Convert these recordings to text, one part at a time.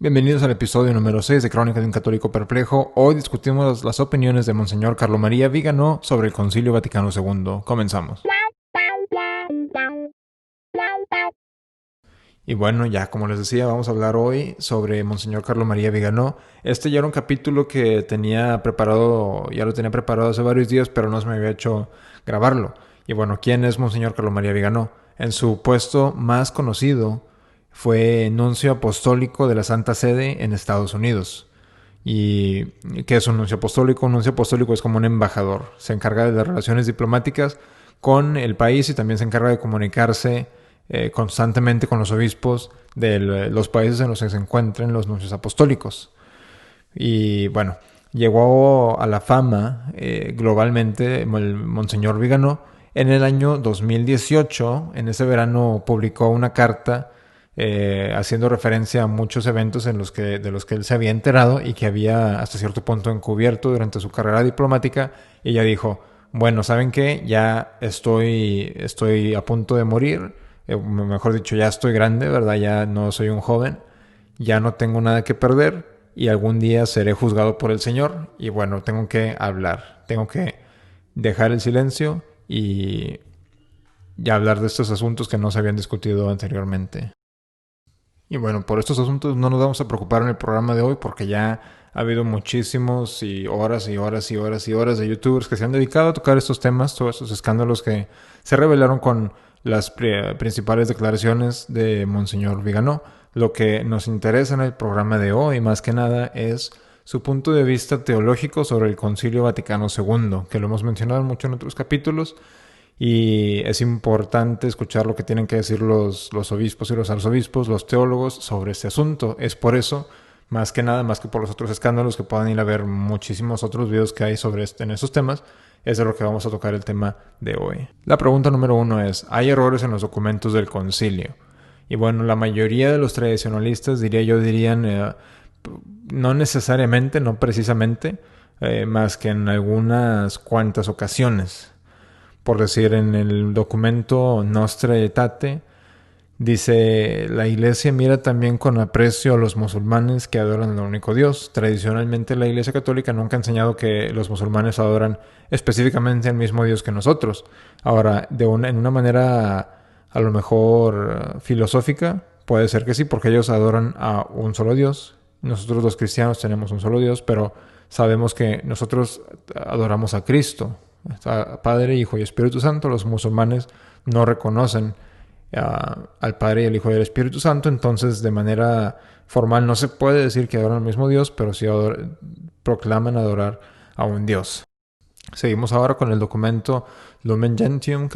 Bienvenidos al episodio número 6 de Crónica de un Católico Perplejo. Hoy discutimos las opiniones de Monseñor Carlo María Vigano sobre el Concilio Vaticano II. Comenzamos. Y bueno, ya como les decía, vamos a hablar hoy sobre Monseñor Carlo María Vigano. Este ya era un capítulo que ya lo tenía preparado hace varios días, pero no se me había hecho grabarlo. Y bueno, ¿quién es Monseñor Carlo María Vigano? En su puesto más conocido fue nuncio apostólico de la Santa Sede en Estados Unidos. ¿Y qué es un nuncio apostólico? Un nuncio apostólico es como un embajador. Se encarga de las relaciones diplomáticas con el país y también se encarga de comunicarse constantemente con los obispos de los países en los que se encuentran los nuncios apostólicos. Y bueno, llegó a la fama globalmente el Monseñor Vigano en el año 2018. En ese verano publicó una carta haciendo referencia a muchos eventos de los que él se había enterado y que había hasta cierto punto encubierto durante su carrera diplomática. Y ella dijo, bueno, ¿saben qué? Ya estoy a punto de morir. Mejor dicho, ya estoy grande, ¿verdad? Ya no soy un joven. Ya no tengo nada que perder y algún día seré juzgado por el Señor. Y bueno, tengo que hablar. Tengo que dejar el silencio y hablar de estos asuntos que no se habían discutido anteriormente. Y bueno, por estos asuntos no nos vamos a preocupar en el programa de hoy porque ya ha habido muchísimos y horas de youtubers que se han dedicado a tocar estos temas, todos estos escándalos que se revelaron con las principales declaraciones de Monseñor Vigano. Lo que nos interesa en el programa de hoy, más que nada, es su punto de vista teológico sobre el Concilio Vaticano II, que lo hemos mencionado mucho en otros capítulos. Y es importante escuchar lo que tienen que decir los obispos y los arzobispos, los teólogos, sobre este asunto. Es por eso, más que nada, más que por los otros escándalos, que puedan ir a ver muchísimos otros videos que hay en esos temas, es de lo que vamos a tocar el tema de hoy. La pregunta número 1 es, ¿hay errores en los documentos del concilio? Y bueno, la mayoría de los tradicionalistas, dirían, no necesariamente, no precisamente, más que en algunas cuantas ocasiones. Por decir, en el documento Nostra Aetate dice, la Iglesia mira también con aprecio a los musulmanes que adoran al único Dios. Tradicionalmente la Iglesia Católica nunca ha enseñado que los musulmanes adoran específicamente al mismo Dios que nosotros. Ahora, en una manera a lo mejor filosófica, puede ser que sí, porque ellos adoran a un solo Dios. Nosotros los cristianos tenemos un solo Dios, pero sabemos que nosotros adoramos a Cristo, Padre, Hijo y Espíritu Santo. Los musulmanes no reconocen al Padre y al Hijo y al Espíritu Santo, entonces de manera formal no se puede decir que adoran al mismo Dios, pero sí proclaman adorar a un Dios. Seguimos ahora con el documento Lumen Gentium,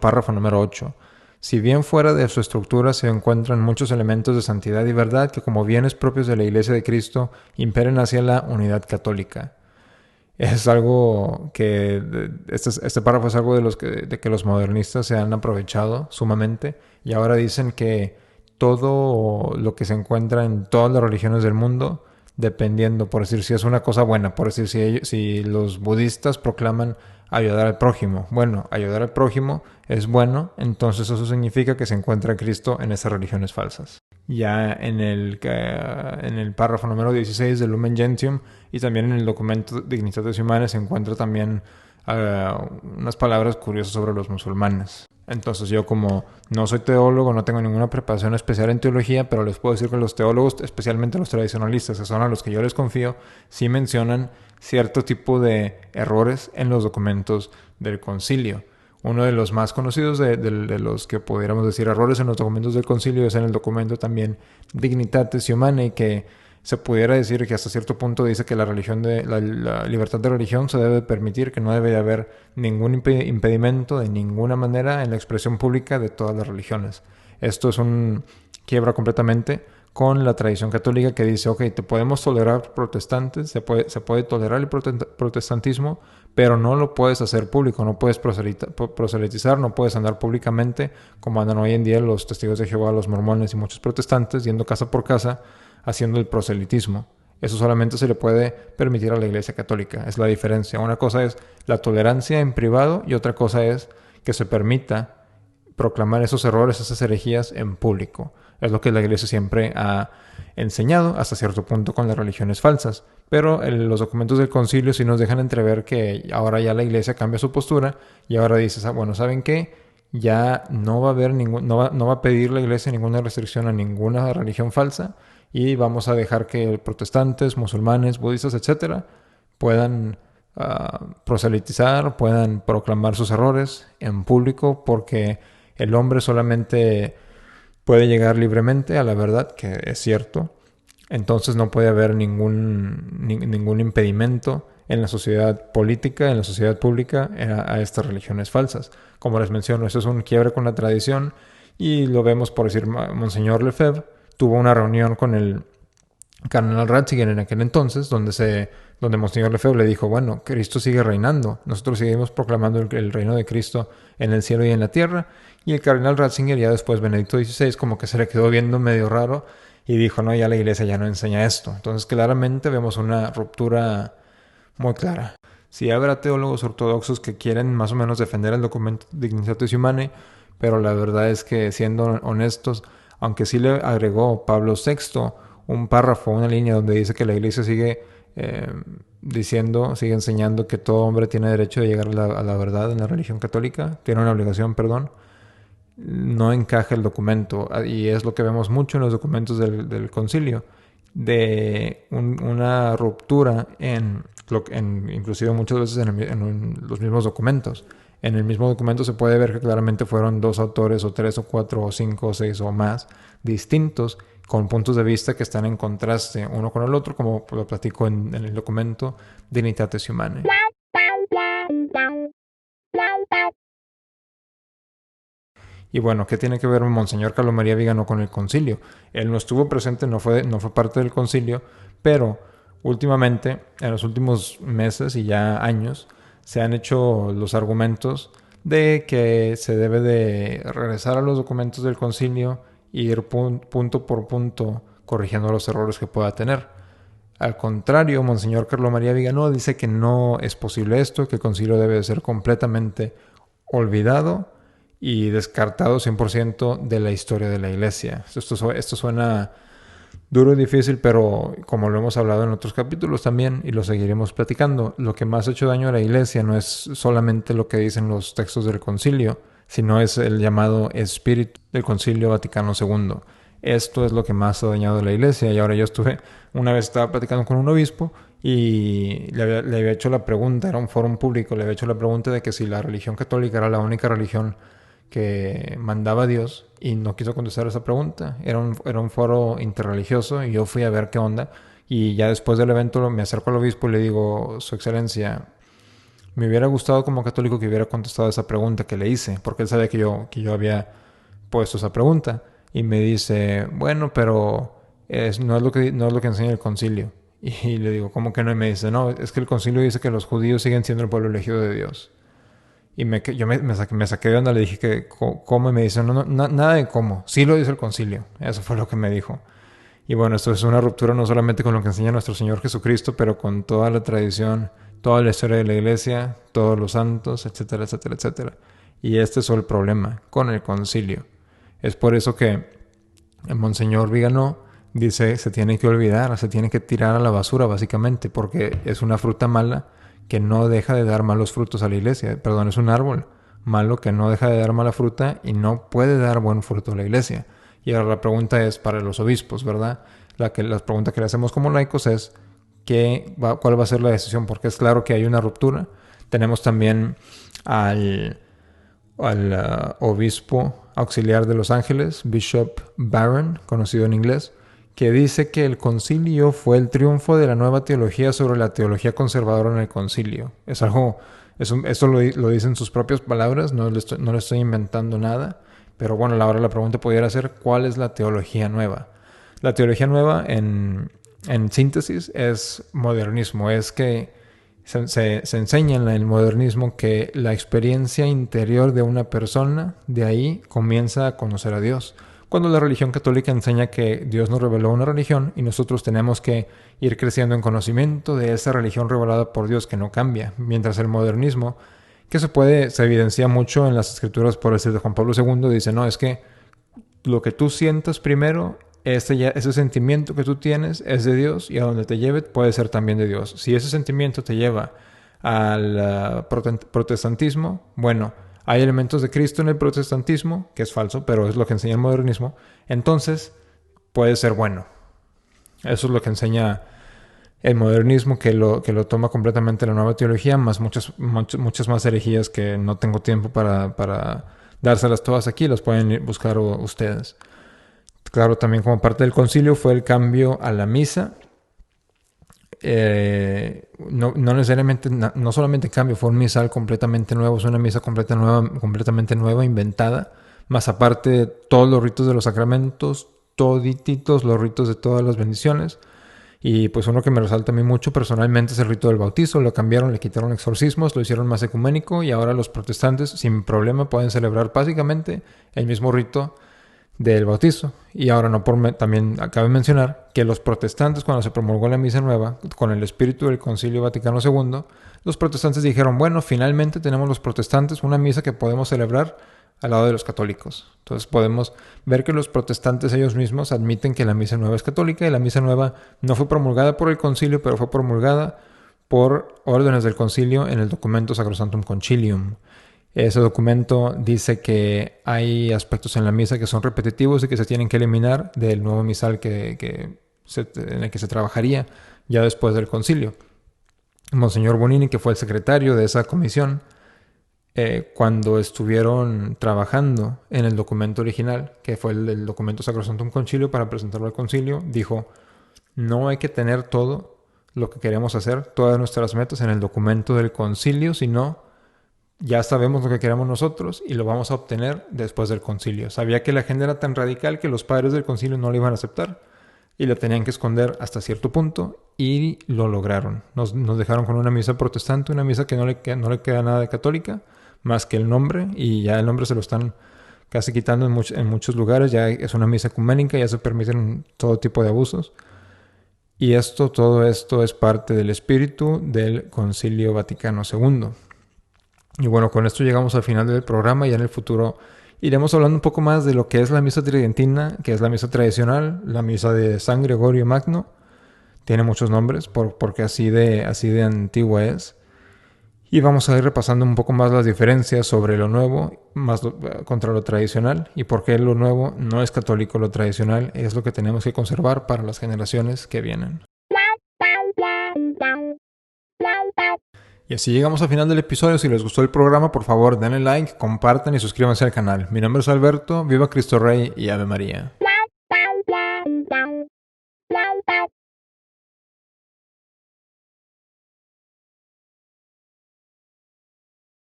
párrafo número 8. Si bien fuera de su estructura se encuentran muchos elementos de santidad y verdad que como bienes propios de la Iglesia de Cristo imperen hacia la unidad católica. Es algo que este párrafo es algo de que los modernistas se han aprovechado sumamente y ahora dicen que todo lo que se encuentra en todas las religiones del mundo, dependiendo, por decir, si es una cosa buena, por decir, si los budistas proclaman ayudar al prójimo, bueno, ayudar al prójimo es bueno, entonces eso significa que se encuentra Cristo en esas religiones falsas. Ya en el párrafo número 16 del Lumen Gentium y también en el documento Dignitates Humanae se encuentra también unas palabras curiosas sobre los musulmanes. Entonces yo, como no soy teólogo, no tengo ninguna preparación especial en teología, pero les puedo decir que los teólogos, especialmente los tradicionalistas, que son a los que yo les confío, sí mencionan cierto tipo de errores en los documentos del concilio. Uno de los más conocidos de los que pudiéramos decir errores en los documentos del concilio es en el documento también Dignitates Humanae, que se pudiera decir que hasta cierto punto dice que la libertad de religión se debe permitir, que no debe de haber ningún impedimento de ninguna manera en la expresión pública de todas las religiones. Esto es quiebra completamente con la tradición católica, que dice, ok, te podemos tolerar protestantes, se puede tolerar el protestantismo, pero no lo puedes hacer público, no puedes proselitizar, no puedes andar públicamente como andan hoy en día los testigos de Jehová, los mormones y muchos protestantes, yendo casa por casa haciendo el proselitismo. Eso solamente se le puede permitir a la Iglesia Católica, es la diferencia. Una cosa es la tolerancia en privado y otra cosa es que se permita proclamar esos errores, esas herejías en público. Es lo que la iglesia siempre ha enseñado hasta cierto punto con las religiones falsas. Pero los documentos del concilio sí nos dejan entrever que ahora ya la iglesia cambia su postura y ahora dice, bueno, ¿saben qué? Ya no va a haber no va a pedir la iglesia ninguna restricción a ninguna religión falsa y vamos a dejar que protestantes, musulmanes, budistas, etcétera, puedan proselitizar, puedan proclamar sus errores en público, porque el hombre solamente puede llegar libremente a la verdad, que es cierto. Entonces no puede haber ningún impedimento en la sociedad política, en la sociedad pública, a estas religiones falsas. Como les menciono, eso es un quiebre con la tradición y lo vemos por decir, Monseñor Lefebvre tuvo una reunión con el cardenal Ratzinger en aquel entonces, donde Monseñor Lefebvre le dijo, bueno, Cristo sigue reinando, nosotros seguimos proclamando el reino de Cristo en el cielo y en la tierra, y el cardenal Ratzinger, ya después Benedicto XVI, como que se le quedó viendo medio raro, y dijo, no, ya la iglesia ya no enseña esto. Entonces claramente vemos una ruptura muy clara. Sí habrá teólogos ortodoxos que quieren más o menos defender el documento Dignitatis Humanae, pero la verdad es que, siendo honestos, aunque sí le agregó Pablo VI un párrafo, una línea donde dice que la iglesia sigue sigue enseñando que todo hombre tiene derecho de llegar a la verdad en la religión católica, tiene una obligación, perdón, no encaja el documento, y es lo que vemos mucho en los documentos del concilio, de una ruptura inclusive muchas veces en los mismos documentos. En el mismo documento se puede ver que claramente fueron 2 autores o 3 o 4 o 5 o 6 o más distintos, con puntos de vista que están en contraste uno con el otro, como lo platico en el documento Dignitatis Humanae. Y bueno, ¿qué tiene que ver Monseñor Carlo María Vigano con el concilio? Él no estuvo presente, no fue parte del concilio, pero últimamente, en los últimos meses y ya años, se han hecho los argumentos de que se debe de regresar a los documentos del concilio e ir punto por punto corrigiendo los errores que pueda tener. Al contrario, Monseñor Carlo María Vigano dice que no es posible esto, que el concilio debe de ser completamente olvidado y descartado 100% de la historia de la iglesia. Esto suena duro y difícil, pero como lo hemos hablado en otros capítulos también, y lo seguiremos platicando, lo que más ha hecho daño a la iglesia no es solamente lo que dicen los textos del concilio, sino es el llamado espíritu del Concilio Vaticano II. Esto es lo que más ha dañado a la iglesia. Y ahora una vez estaba platicando con un obispo y le había hecho la pregunta, era un foro público, le había hecho la pregunta de que si la religión católica era la única religión que mandaba a Dios, y no quiso contestar esa pregunta. Era un foro interreligioso y yo fui a ver qué onda, y ya después del evento me acerco al obispo y le digo, Su Excelencia, me hubiera gustado como católico que hubiera contestado esa pregunta que le hice, porque él sabía que yo había puesto esa pregunta, y me dice, bueno, pero no es lo que enseña el concilio. Y le digo, ¿cómo que no? Y me dice, no, es que el concilio dice que los judíos siguen siendo el pueblo elegido de Dios. Y yo me saqué de onda, le dije que cómo, y me dice, no, nada de cómo, sí lo dice el concilio. Eso fue lo que me dijo. Y bueno, esto es una ruptura no solamente con lo que enseña nuestro Señor Jesucristo, pero con toda la tradición, toda la historia de la iglesia, todos los santos, etcétera, etcétera, etcétera. Y este es el problema con el concilio. Es por eso que el Monseñor Vigano dice, se tiene que olvidar, se tiene que tirar a la basura básicamente, porque es una fruta mala que no deja de dar malos frutos a la iglesia. Perdón, es un árbol malo que no deja de dar mala fruta y no puede dar buen fruto a la iglesia. Y ahora la pregunta es para los obispos, ¿verdad? La pregunta que le hacemos como laicos es ¿cuál va a ser la decisión? Porque es claro que hay una ruptura. Tenemos también al obispo auxiliar de Los Ángeles, Bishop Barron, conocido en inglés, que dice que el concilio fue el triunfo de la nueva teología sobre la teología conservadora en el concilio. Esto lo dice en sus propias palabras, no le estoy inventando nada, pero bueno, ahora la pregunta pudiera ser, ¿cuál es la teología nueva? La teología nueva, en síntesis, es modernismo, es que se enseña en el modernismo que la experiencia interior de una persona, de ahí comienza a conocer a Dios. Cuando la religión católica enseña que Dios nos reveló una religión y nosotros tenemos que ir creciendo en conocimiento de esa religión revelada por Dios que no cambia, mientras el modernismo que se evidencia mucho en las escrituras por decir de Juan Pablo II. Dice, no, es que lo que tú sientas primero, ese sentimiento que tú tienes es de Dios, y a donde te lleve puede ser también de Dios. Si ese sentimiento te lleva al protestantismo, bueno, hay elementos de Cristo en el protestantismo, que es falso, pero es lo que enseña el modernismo, entonces puede ser bueno. Eso es lo que enseña el modernismo, que lo toma completamente la nueva teología, más muchas más herejías que no tengo tiempo para dárselas todas aquí, las pueden buscar ustedes. Claro, también como parte del concilio fue el cambio a la misa. No necesariamente, no solamente cambio, fue un misal completamente nuevo, es una misa completamente nueva, inventada, más aparte todos los ritos de los sacramentos, todititos los ritos de todas las bendiciones. Y pues uno que me resalta a mí mucho personalmente es el rito del bautizo. Lo cambiaron, le quitaron exorcismos, lo hicieron más ecuménico, y ahora los protestantes sin problema pueden celebrar básicamente el mismo rito del bautizo. Y ahora también cabe mencionar que los protestantes, cuando se promulgó la misa nueva con el espíritu del Concilio Vaticano II, los protestantes dijeron, bueno, finalmente tenemos los protestantes una misa que podemos celebrar al lado de los católicos. Entonces podemos ver que los protestantes ellos mismos admiten que la misa nueva es católica, y la misa nueva no fue promulgada por el concilio, pero fue promulgada por órdenes del concilio en el documento Sacrosanctum Concilium. Ese documento dice que hay aspectos en la misa que son repetitivos y que se tienen que eliminar del nuevo misal en el que se trabajaría ya después del concilio. Monseñor Bonini, que fue el secretario de esa comisión, cuando estuvieron trabajando en el documento original, que fue el documento Sacrosanctum Concilio, para presentarlo al concilio, dijo, no hay que tener todo lo que queremos hacer, todas nuestras metas en el documento del concilio, sino ya sabemos lo que queremos nosotros y lo vamos a obtener después del concilio. Sabía que la agenda era tan radical que los padres del concilio no lo iban a aceptar y lo tenían que esconder hasta cierto punto, y lo lograron. Nos dejaron con una misa protestante, una misa que no le queda nada de católica, más que el nombre, y ya el nombre se lo están casi quitando en muchos lugares. Ya es una misa ecuménica, ya se permiten todo tipo de abusos. Y todo esto es parte del espíritu del Concilio Vaticano II. Y bueno, con esto llegamos al final del programa. Ya en el futuro iremos hablando un poco más de lo que es la misa tridentina, que es la misa tradicional, la misa de San Gregorio Magno. Tiene muchos nombres porque así de antigua es. Y vamos a ir repasando un poco más las diferencias sobre lo nuevo contra lo tradicional, y por qué lo nuevo no es católico, lo tradicional es lo que tenemos que conservar para las generaciones que vienen. Y así llegamos al final del episodio. Si les gustó el programa, por favor denle like, compartan y suscríbanse al canal. Mi nombre es Alberto, viva Cristo Rey y Ave María.